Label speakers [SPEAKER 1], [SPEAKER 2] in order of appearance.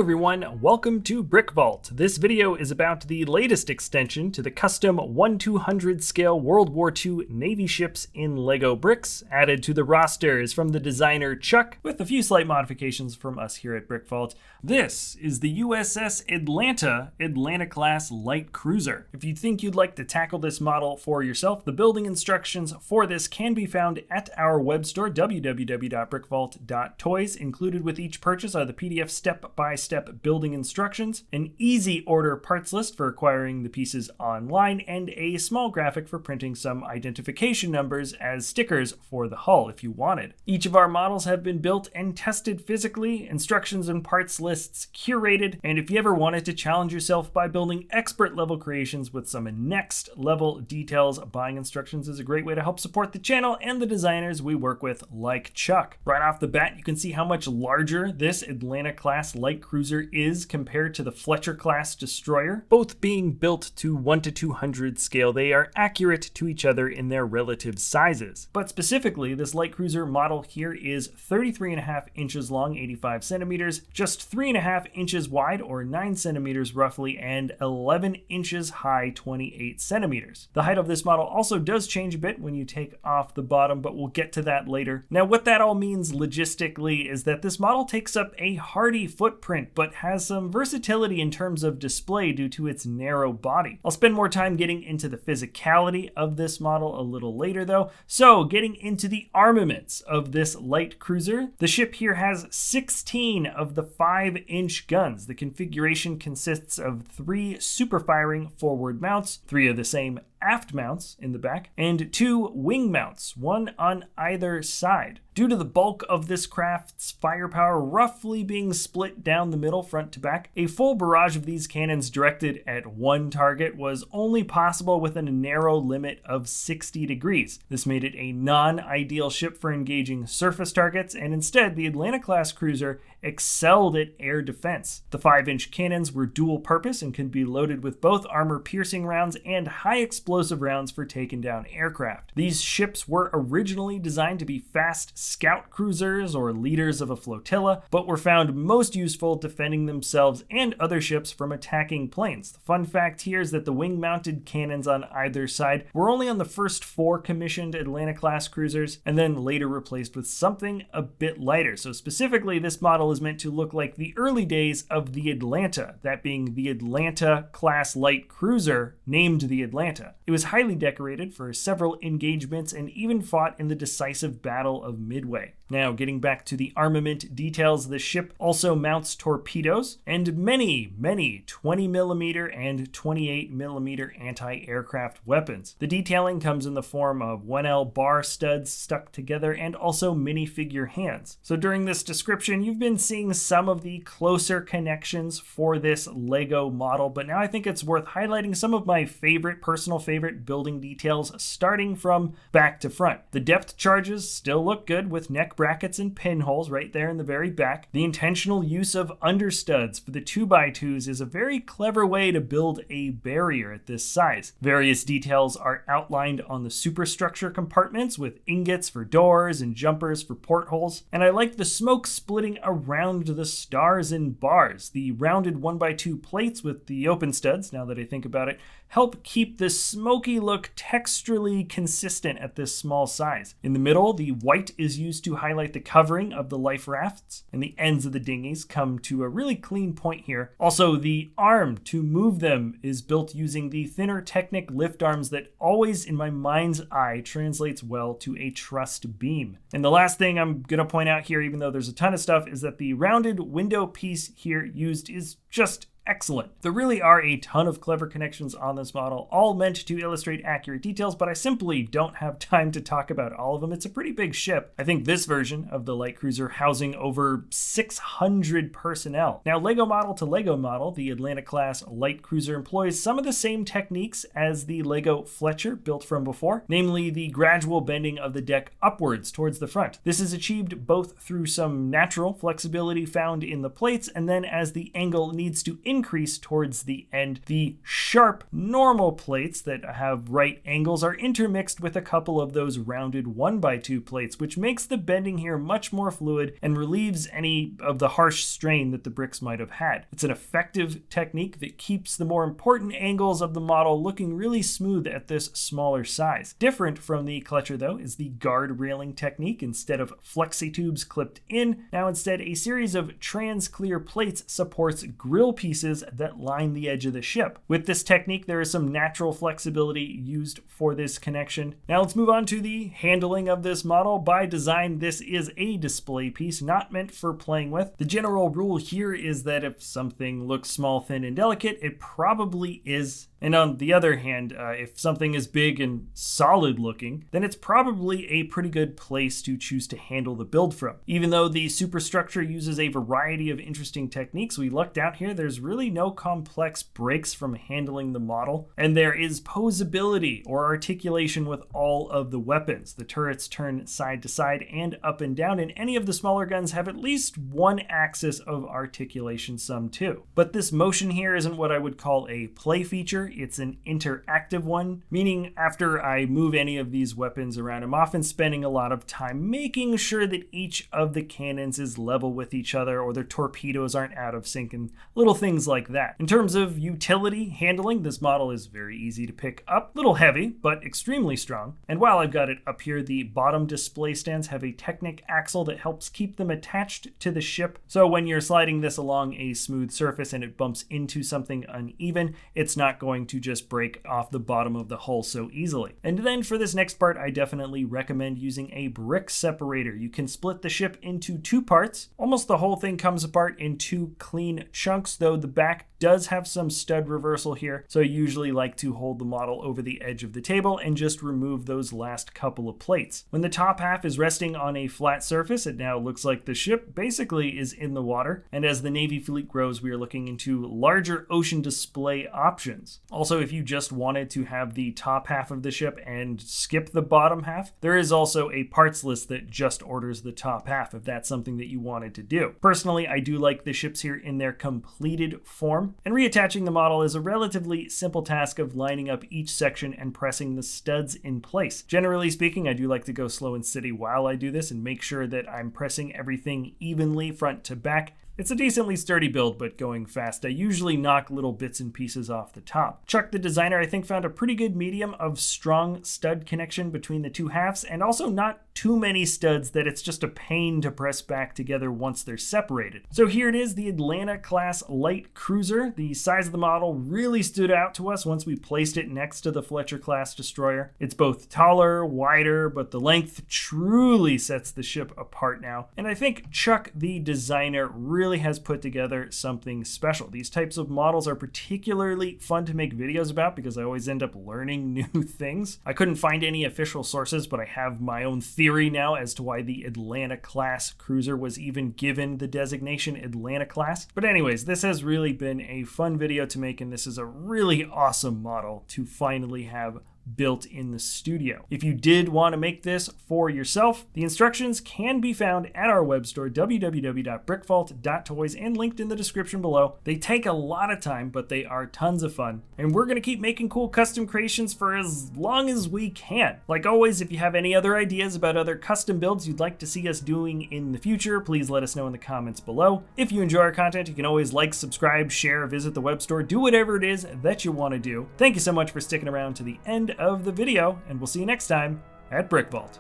[SPEAKER 1] everyone, welcome to BrickVault. This video is about the latest extension to the custom 1/200 scale World War II Navy ships in Lego bricks. Added to the roster is from the designer Chuck, with a few slight modifications from us here at BrickVault. This is the USS Atlanta-class light cruiser. If you think you'd like to tackle this model for yourself, the building instructions for this can be found at our web store, www.brickvault.toys. Included with each purchase are the PDF step-by-step building instructions, an easy order parts list for acquiring the pieces online, and a small graphic for printing some identification numbers as stickers for the hull if you wanted. Each of our models have been built and tested physically, instructions and parts lists curated, and if you ever wanted to challenge yourself by building expert level creations with some next level details, buying instructions is a great way to help support the channel and the designers we work with like Chuck. Right off the bat, you can see how much larger this Atlanta-class light cruiser is compared to the Fletcher-class destroyer. Both being built to 1/200 scale, they are accurate to each other in their relative sizes. But specifically, this light cruiser model here is 33.5 inches long, 85 centimeters, just 3.5 inches wide, or 9 centimeters roughly, and 11 inches high, 28 centimeters. The height of this model also does change a bit when you take off the bottom, but we'll get to that later. Now, what that all means logistically is that this model takes up a hardy footprint, but has some versatility in terms of display due to its narrow body. I'll spend more time getting into the physicality of this model a little later though. So getting into the armaments of this light cruiser, the ship here has 16 of the 5-inch guns. The configuration consists of 3 super firing forward mounts, 3 of the same aft mounts in the back, and 2 wing mounts, 1 on either side. Due to the bulk of this craft's firepower roughly being split down the middle front to back, a full barrage of these cannons directed at one target was only possible within a narrow limit of 60 degrees. This made it a non-ideal ship for engaging surface targets, and instead the Atlanta-class cruiser excelled at air defense. The 5-inch cannons were dual purpose and could be loaded with both armor-piercing rounds and high explosive rounds for taking down aircraft. These ships were originally designed to be fast scout cruisers or leaders of a flotilla, but were found most useful defending themselves and other ships from attacking planes. The fun fact here is that the wing-mounted cannons on either side were only on the first 4 commissioned Atlanta-class cruisers, and then later replaced with something a bit lighter. So specifically, this model is meant to look like the early days of the Atlanta, that being the Atlanta-class light cruiser named the Atlanta. It was highly decorated for several engagements and even fought in the decisive Battle of Midway. Now, getting back to the armament details, the ship also mounts torpedoes and many 20mm and 28mm anti-aircraft weapons. The detailing comes in the form of 1L bar studs stuck together and also minifigure hands. So during this description, you've been seeing some of the closer connections for this Lego model, but now I think it's worth highlighting some of my personal favorite building details, starting from back to front. The depth charges still look good with neck brackets and pinholes right there in the very back. The intentional use of understuds for the 2x2s is a very clever way to build a barrier at this size. Various details are outlined on the superstructure compartments with ingots for doors and jumpers for portholes, and I like the smoke splitting around the stars and bars. The rounded 1x2 plates with the open studs, now that I think about it, help keep the smoky look texturally consistent at this small size. In the middle, the white is used to highlight the covering of the life rafts, and the ends of the dinghies come to a really clean point here. Also, the arm to move them is built using the thinner Technic lift arms that always, in my mind's eye, translates well to a truss beam. And the last thing I'm going to point out here, even though there's a ton of stuff, is that the rounded window piece here used is just excellent. There really are a ton of clever connections on this model, all meant to illustrate accurate details, but I simply don't have time to talk about all of them. It's a pretty big ship. I think this version of the light cruiser housing over 600 personnel. Now, Lego model to Lego model, the Atlanta-class light cruiser employs some of the same techniques as the Lego Fletcher built from before, namely the gradual bending of the deck upwards towards the front. This is achieved both through some natural flexibility found in the plates, and then as the angle needs to increase increase towards the end. The sharp, normal plates that have right angles are intermixed with a couple of those rounded 1x2 plates, which makes the bending here much more fluid and relieves any of the harsh strain that the bricks might have had. It's an effective technique that keeps the more important angles of the model looking really smooth at this smaller size. Different from the Clutcher though is the guard railing technique. Instead of flexi tubes clipped in, now instead a series of trans-clear plates supports grill pieces that line the edge of the ship. With this technique, there is some natural flexibility used for this connection. Now let's move on to the handling of this model. By design, this is a display piece, not meant for playing with. The general rule here is that if something looks small, thin, and delicate, it probably is. And on the other hand, if something is big and solid looking, then it's probably a pretty good place to choose to handle the build from. Even though the superstructure uses a variety of interesting techniques, we lucked out here. There's really no complex breaks from handling the model, and there is posability or articulation with all of the weapons. The turrets turn side to side and up and down, and any of the smaller guns have at least one axis of articulation, some too. But this motion here isn't what I would call a play feature. It's an interactive one, meaning after I move any of these weapons around, I'm often spending a lot of time making sure that each of the cannons is level with each other or their torpedoes aren't out of sync and little things like that. In terms of utility handling, this model is very easy to pick up, little heavy, but extremely strong. And while I've got it up here, the bottom display stands have a Technic axle that helps keep them attached to the ship. So when you're sliding this along a smooth surface and it bumps into something uneven, it's not going to just break off the bottom of the hull so easily. And then for this next part, I definitely recommend using a brick separator. You can split the ship into two parts. Almost the whole thing comes apart in two clean chunks, though the back does have some stud reversal here, so I usually like to hold the model over the edge of the table and just remove those last couple of plates. When the top half is resting on a flat surface, it now looks like the ship basically is in the water, and as the Navy fleet grows, we are looking into larger ocean display options. Also, if you just wanted to have the top half of the ship and skip the bottom half, there is also a parts list that just orders the top half if that's something that you wanted to do. Personally, I do like the ships here in their completed form, and reattaching the model is a relatively simple task of lining up each section and pressing the studs in place. Generally speaking, I do like to go slow and steady while I do this and make sure that I'm pressing everything evenly front to back. It's a decently sturdy build, but going fast, I usually knock little bits and pieces off the top. Chuck the designer, I think, found a pretty good medium of strong stud connection between the two halves, and also not too many studs that it's just a pain to press back together once they're separated. So here it is, the Atlanta class light cruiser. The size of the model really stood out to us once we placed it next to the Fletcher class destroyer. It's both taller, wider, but the length truly sets the ship apart now. And I think Chuck the designer really has put together something special. These types of models are particularly fun to make videos about because I always end up learning new things. I couldn't find any official sources, but I have my own theory now as to why the Atlanta class cruiser was even given the designation Atlanta class. But anyways, this has really been a fun video to make, and this is a really awesome model to finally have built in the studio. If you did want to make this for yourself, the instructions can be found at our web store, www.brickvault.toys, and linked in the description below. They take a lot of time, but they are tons of fun, and we're going to keep making cool custom creations for as long as we can. Like always, if you have any other ideas about other custom builds you'd like to see us doing in the future, please let us know in the comments below. If you enjoy our content, you can always like, subscribe, share, visit the web store, do whatever it is that you want to do. Thank you so much for sticking around to the end of the video, and we'll see you next time at BrickVault.